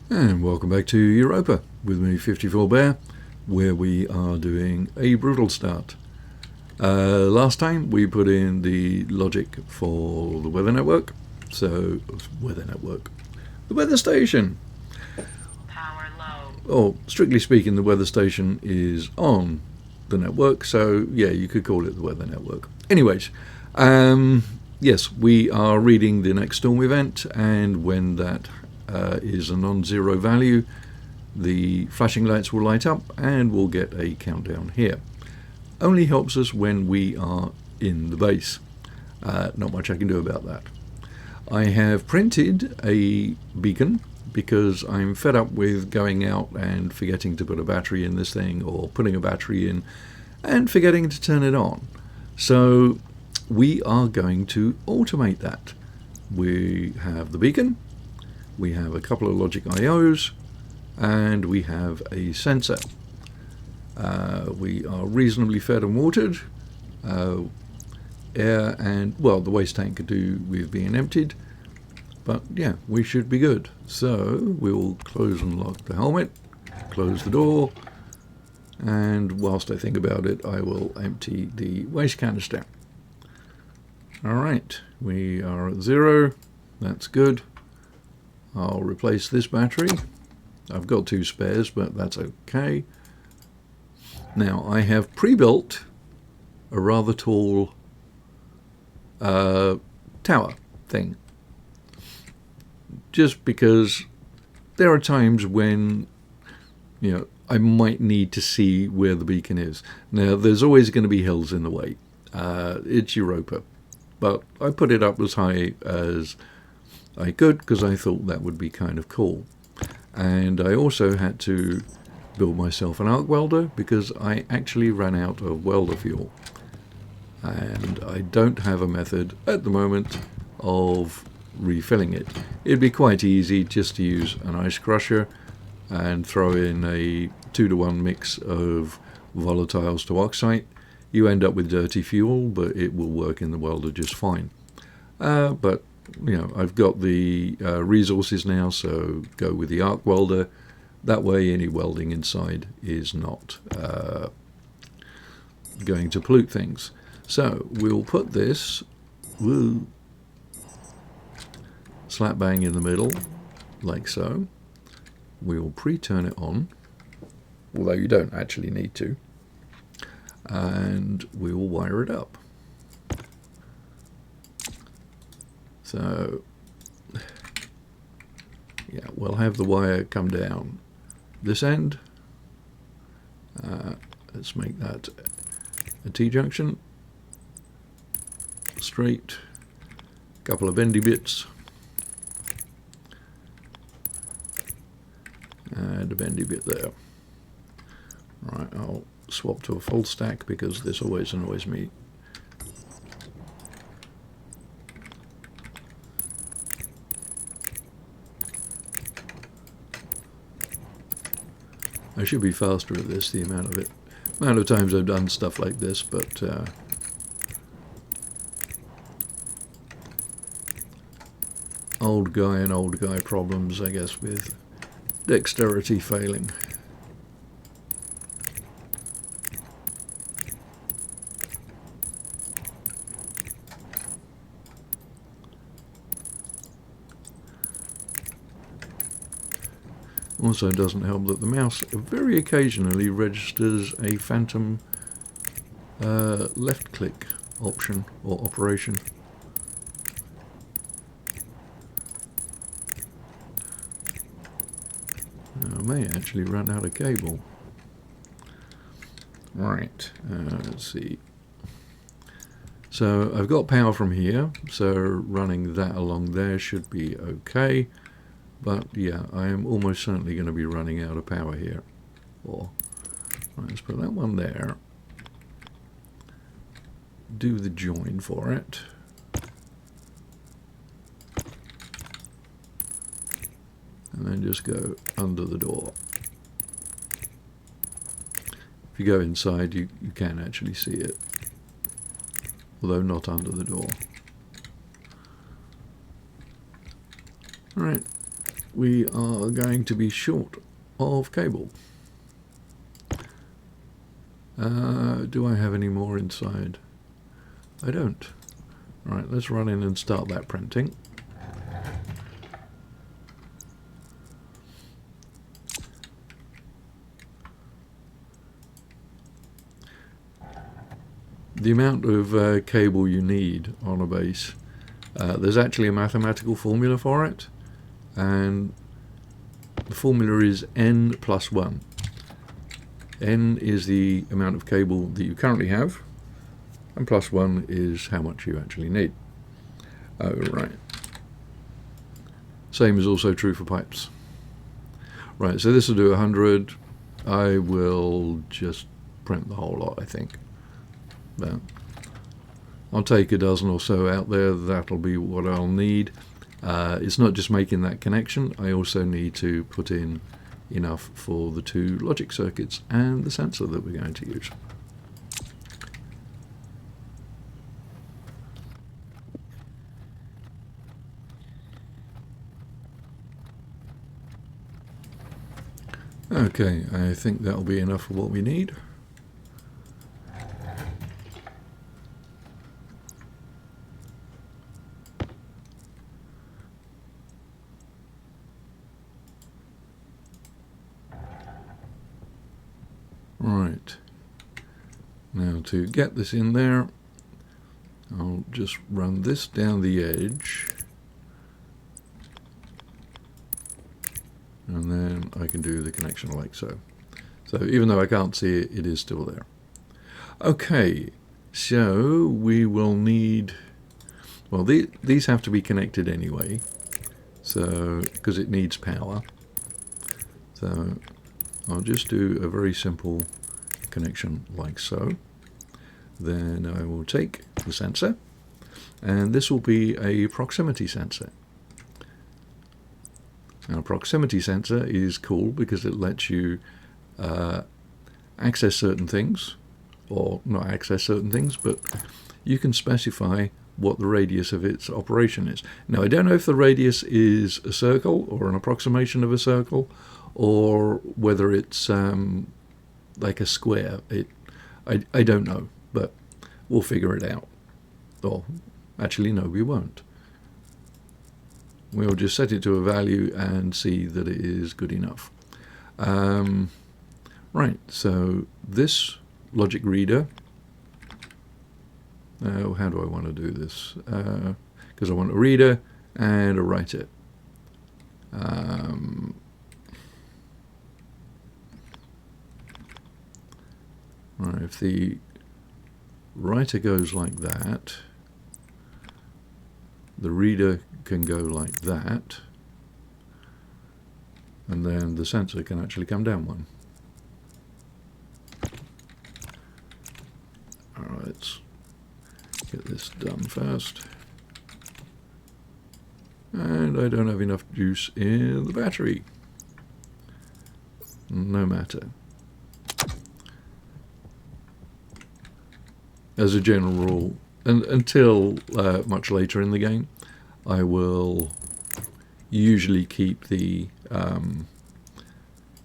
And welcome back to Europa with me, 54 Bear, where we are doing a brutal start. Last time we put in the logic for the weather network, the weather station. Power low. Oh, strictly speaking, the weather station is on the network, so yeah, you could call it the weather network. Anyways, yes, we are reading the next storm event, and when that is a non-zero value, the flashing lights will light up and we'll get a countdown here. Only helps us when we are in the base. Not much I can do about that. I have printed a beacon because I'm fed up with going out and forgetting to put a battery in this thing, or putting a battery in and forgetting to turn it on. So we are going to automate that. We have the beacon, we have a couple of logic IOs, and we have a sensor. We are reasonably fed and watered. Air and, well, the waste tank could do with being emptied, but yeah, we should be good. So we'll close and lock the helmet, close the door, and whilst I think about it, I will empty the waste canister. Alright, we are at 0. That's good. I'll replace this battery. I've got 2 spares, but that's okay. Now, I have pre-built a rather tall tower thing, just because there are times when, I might need to see where the beacon is. Now, there's always going to be hills in the way. It's Europa, but I put it up as high as I could because I thought that would be kind of cool. And I also had to build myself an arc welder because I actually ran out of welder fuel, and I don't have a method at the moment of refilling it. It'd be quite easy just to use an ice crusher and throw in a 2-to-1 mix of volatiles to oxide. You end up with dirty fuel, but it will work in the welder just fine. But I've got the resources now, so go with the arc welder. That way any welding inside is not going to pollute things. So we'll put this slap bang in the middle, like so. We'll pre-turn it on, although you don't actually need to, and we will wire it up. So yeah, we'll have the wire come down this end. Let's make that a T-junction, straight, couple of bendy bits, and a bendy bit there. Right, I'll swap to a full stack because this always annoys me. I should be faster at this, the amount of times I've done stuff like this, but old guy problems, I guess, with dexterity failing. Also, it doesn't help that the mouse very occasionally registers a phantom left click option or operation. I may actually run out of cable. Right, let's see. So I've got power from here, so running that along there should be okay. But yeah, I am almost certainly going to be running out of power here. Right, let's put that one there. Do the join for it. And then just go under the door. If you go inside, you can actually see it, although not under the door. Alright, we are going to be short of cable. Do I have any more inside? I don't. Right, let's run in and start that printing. The amount of cable you need on a base, there's actually a mathematical formula for it, and the formula is n plus 1. N is the amount of cable that you currently have, and plus 1 is how much you actually need. Oh, right. Same is also true for pipes. Right, so this will do 100. I will just print the whole lot, I think. But I'll take a dozen or so out there. That'll be what I'll need. It's not just making that connection. I also need to put in enough for the 2 logic circuits and the sensor that we're going to use. Okay, I think that'll be enough for what we need. Right, now to get this in there, I'll just run this down the edge, and then I can do the connection like so. So even though I can't see it, it is still there. Okay, so we will need, well, these have to be connected anyway, so because it needs power. So I'll just do a very simple connection like so. Then I will take the sensor, and this will be a proximity sensor. Now, a proximity sensor is cool because it lets you access certain things, or not access certain things, but you can specify what the radius of its operation is. Now, I don't know if the radius is a circle or an approximation of a circle, or whether it's like a square. I don't know, but we'll figure it out. Or actually, no, we won't. We'll just set it to a value and see that it is good enough. Right, so this logic reader, how do I want to do this? Because I want a reader and a writer. Right, if the writer goes like that, the reader can go like that, and then the sensor can actually come down one. Alright, let's get this done first. And I don't have enough juice in the battery. No matter. As a general rule, and until much later in the game, I will usually keep the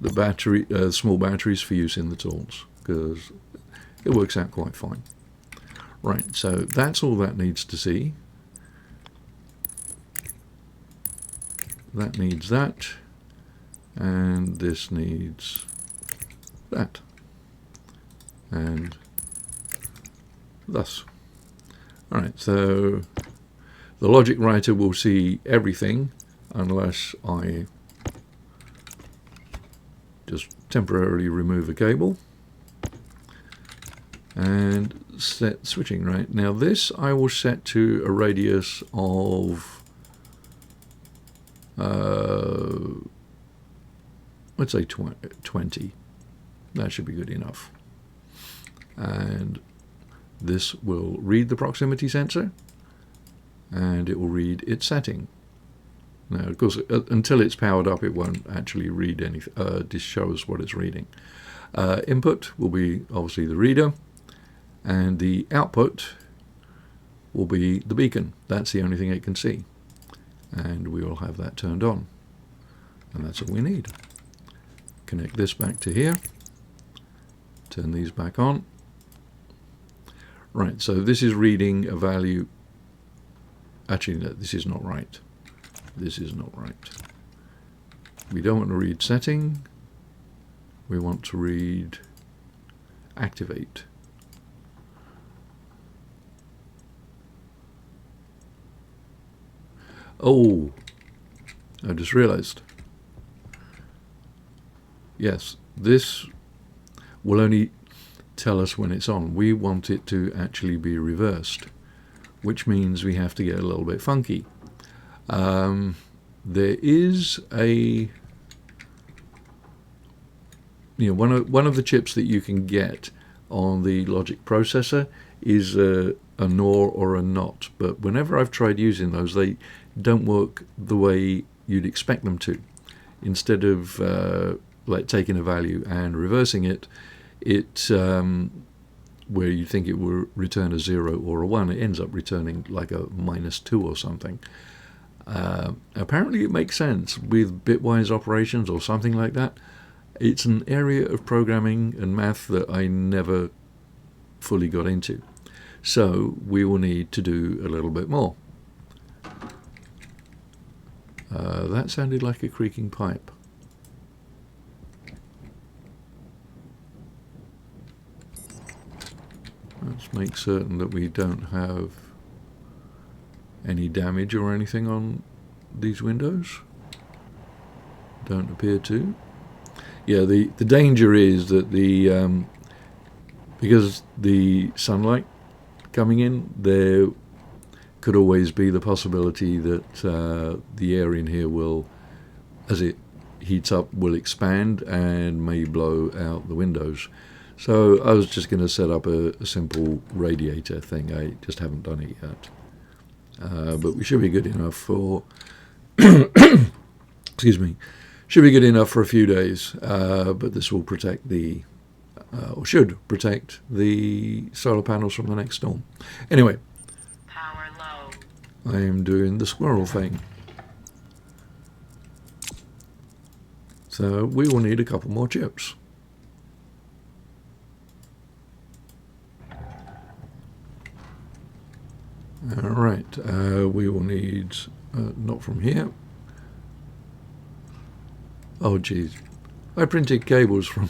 battery, small batteries for use in the tools, because it works out quite fine. Right, so that's all that needs to see. That needs that, and this needs that, and thus. Alright, so the logic writer will see everything unless I just temporarily remove a cable and set switching. Right, now this I will set to a radius of let's say 20. That should be good enough. And this will read the proximity sensor, and it will read its setting. Now, of course, until it's powered up, it won't actually read anything, just show us what it's reading. Input will be obviously the reader, and the output will be the beacon. That's the only thing it can see, and we will have that turned on. And that's all we need. Connect this back to here. Turn these back on. Right, so this is reading a value. Actually, no, this is not right. This is not right. We don't want to read setting. We want to read activate. Oh, I just realized. Yes, this will only tell us when it's on. We want it to actually be reversed, which means we have to get a little bit funky. There is a, one of the chips that you can get on the logic processor is a NOR or a NOT, but whenever I've tried using those, they don't work the way you'd expect them to. Instead of like taking a value and reversing it, where you think it will return a 0 or a 1, it ends up returning like a -2 or something. Apparently it makes sense with bitwise operations or something like that. It's an area of programming and math that I never fully got into. So we will need to do a little bit more. That sounded like a creaking pipe. Let's make certain that we don't have any damage or anything on these windows. Don't appear to. Yeah, the danger is that because the sunlight coming in, there could always be the possibility that the air in here will, as it heats up, will expand and may blow out the windows. So I was just going to set up a simple radiator thing. I just haven't done it yet. But we should be good enough for excuse me, should be good enough for a few days, but this will protect the or should protect the solar panels from the next storm. Anyway, Power low. I am doing the squirrel thing, so we will need a couple more chips. Alright, we will need, not from here. Oh geez, I printed cables from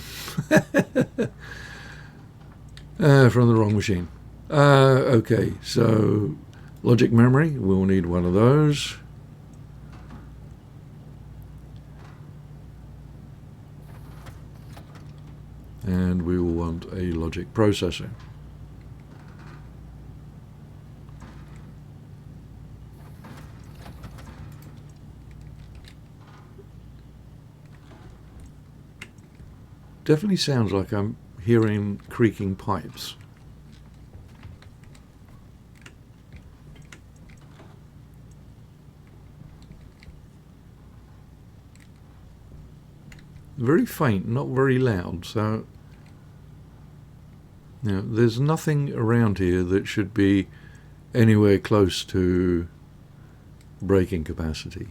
from the wrong machine. Okay, so logic memory, we'll need one of those. And we will want a logic processor. Definitely sounds like I'm hearing creaking pipes. Very faint, not very loud, so there's nothing around here that should be anywhere close to breaking capacity.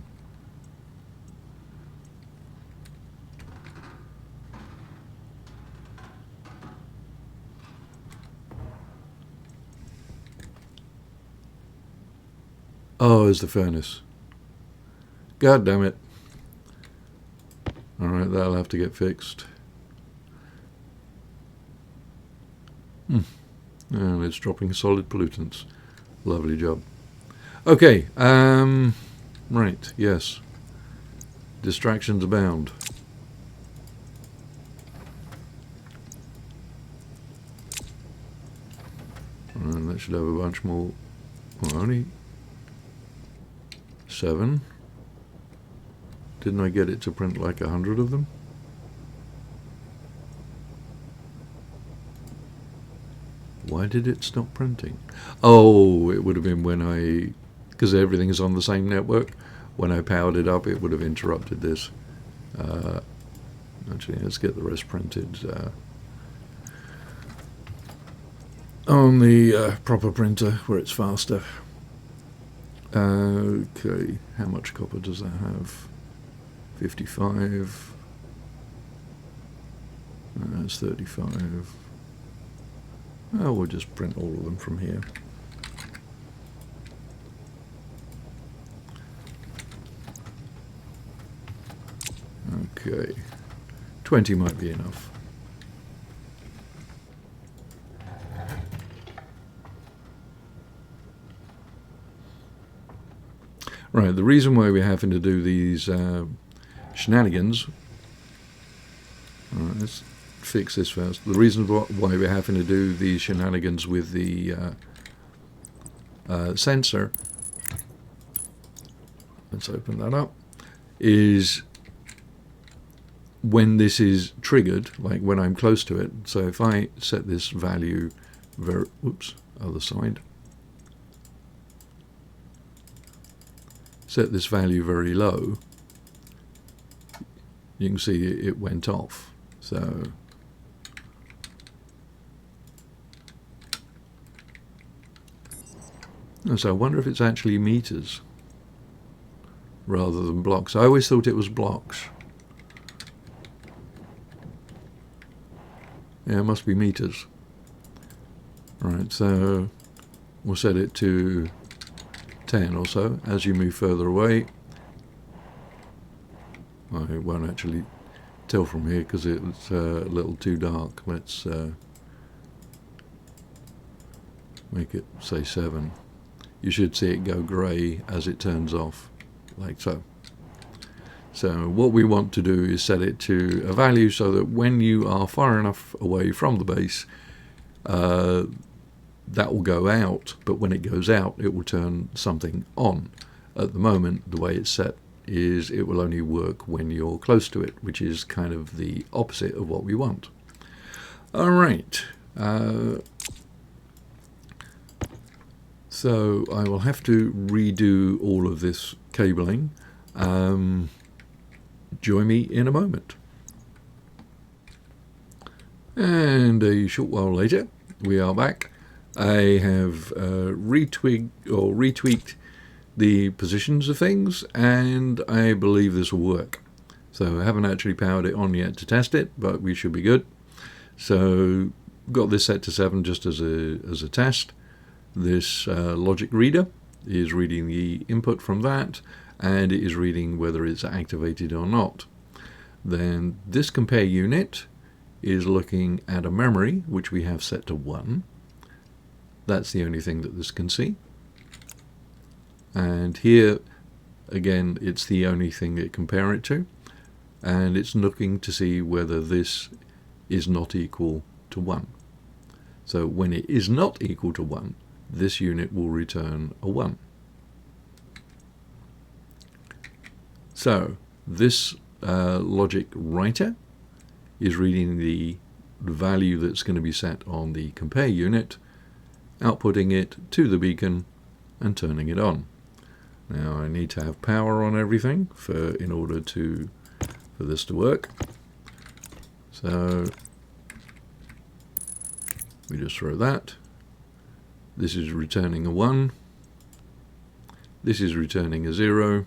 Oh, there's the furnace. God damn it. Alright, that'll have to get fixed. And it's dropping solid pollutants. Lovely job. Okay, right, yes. Distractions abound. And that should have a bunch more. Well, only 7. Didn't I get it to print like 100 of them? Why did it stop printing? Oh, it would have been when because everything is on the same network, when I powered it up it would have interrupted this. Actually, let's get the rest printed on the proper printer where it's faster. Okay, how much copper does that have? 55. That's 35. Oh, we'll just print all of them from here. Okay. 20 might be enough. Right, the reason why we're having to do these shenanigans, let's fix this first. The reason why we're having to do these shenanigans with the sensor, let's open that up, is when this is triggered, like when I'm close to it. So if I set this value other side. Set this value very low, you can see it went off. So I wonder if it's actually meters rather than blocks. I always thought it was blocks. Yeah, it must be meters. Right, so we'll set it to 10 or so. As you move further away, I won't actually tell from here because it's a little too dark. Let's make it say 7. You should see it go grey as it turns off, like so. So what we want to do is set it to a value so that when you are far enough away from the base, that will go out, but when it goes out, it will turn something on. At the moment, the way it's set is it will only work when you're close to it, which is kind of the opposite of what we want. All right. So I will have to redo all of this cabling. Join me in a moment. And a short while later, we are back. I have retweaked the positions of things, and I believe this will work. So I haven't actually powered it on yet to test it, but we should be good. So got this set to 7 just as a test. This logic reader is reading the input from that, and it is reading whether it's activated or not. Then this compare unit is looking at a memory, which we have set to 1. That's the only thing that this can see. And here, again, it's the only thing it can compare it to. And it's looking to see whether this is not equal to 1. So when it is not equal to 1, this unit will return a 1. So this logic writer is reading the value that's going to be set on the compare unit, outputting it to the beacon and turning it on. Now I need to have power on everything in order for this to work. So we just throw that. This is returning a 1. This is returning a 0.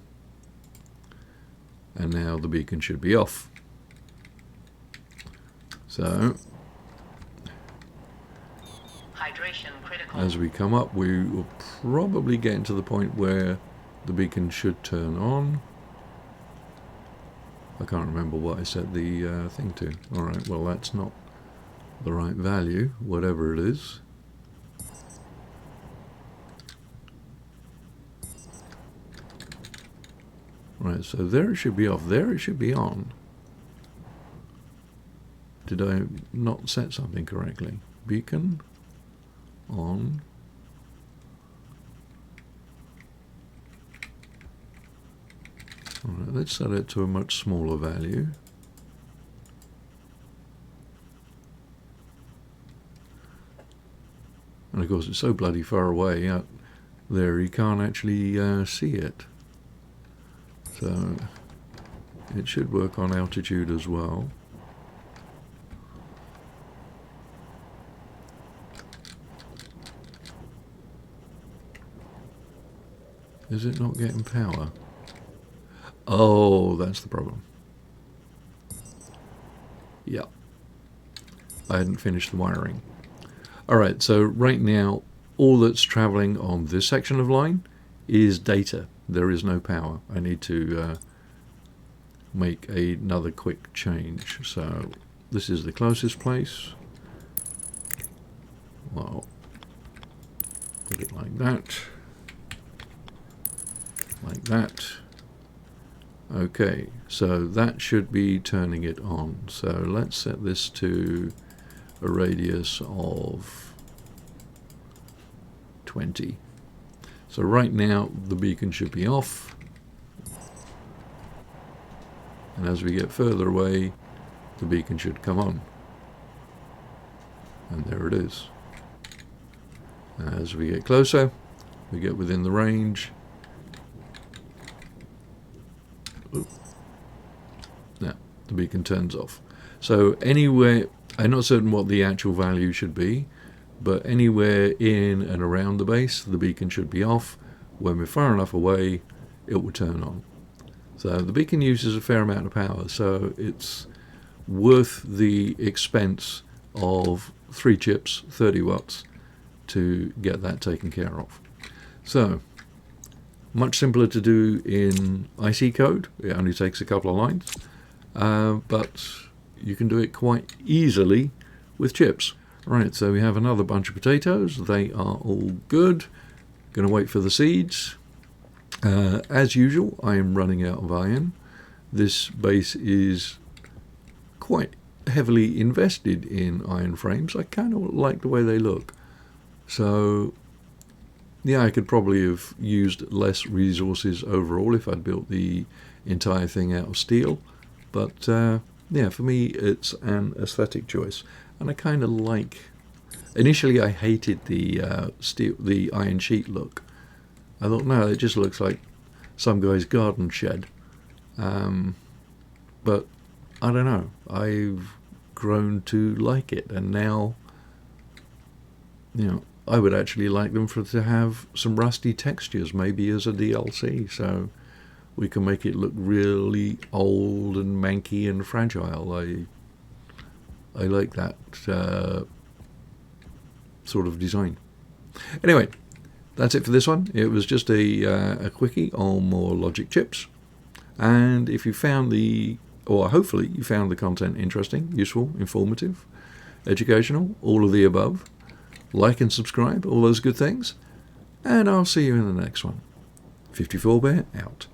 And now the beacon should be off. So as we come up, we will probably get to the point where the beacon should turn on. I can't remember what I set the thing to. Alright, well that's not the right value, whatever it is. Right, so there it should be off, there it should be on. Did I not set something correctly? Beacon on. Alright, let's set it to a much smaller value. And of course it's so bloody far away out there you can't actually see it. So it should work on altitude as well. Is it not getting power? Oh, that's the problem. Yeah, I hadn't finished the wiring. Alright, so right now all that's travelling on this section of line is data. There is no power. I need to make another quick change. So this is the closest place. Well, put it like that. Like that. Okay, so that should be turning it on. So let's set this to a radius of 20. So right now the beacon should be off. And as we get further away, the beacon should come on. And there it is. As we get closer, we get within the range. Now the beacon turns off. So anywhere, I'm not certain what the actual value should be, but anywhere in and around the base, the beacon should be off. When we're far enough away, it will turn on. So the beacon uses a fair amount of power, so it's worth the expense of 3 chips, 30 watts, to get that taken care of. So, much simpler to do in IC code. It only takes a couple of lines, but you can do it quite easily with chips. Right, so we have another bunch of potatoes. They are all good. Going to wait for the seeds. As usual, I am running out of iron. This base is quite heavily invested in iron frames. I kind of like the way they look. So, yeah, I could probably have used less resources overall if I'd built the entire thing out of steel. But, yeah, for me, it's an aesthetic choice. And I kind of like... Initially, I hated the iron sheet look. I thought, no, it just looks like some guy's garden shed. But I don't know. I've grown to like it, and now, you know, I would actually like them to have some rusty textures, maybe as a DLC, so we can make it look really old and manky and fragile. I like that sort of design. Anyway, that's it for this one. It was just a quickie on more logic chips. And if you found or hopefully you found the content interesting, useful, informative, educational, all of the above, like and subscribe, all those good things. And I'll see you in the next one. 54 Bear out.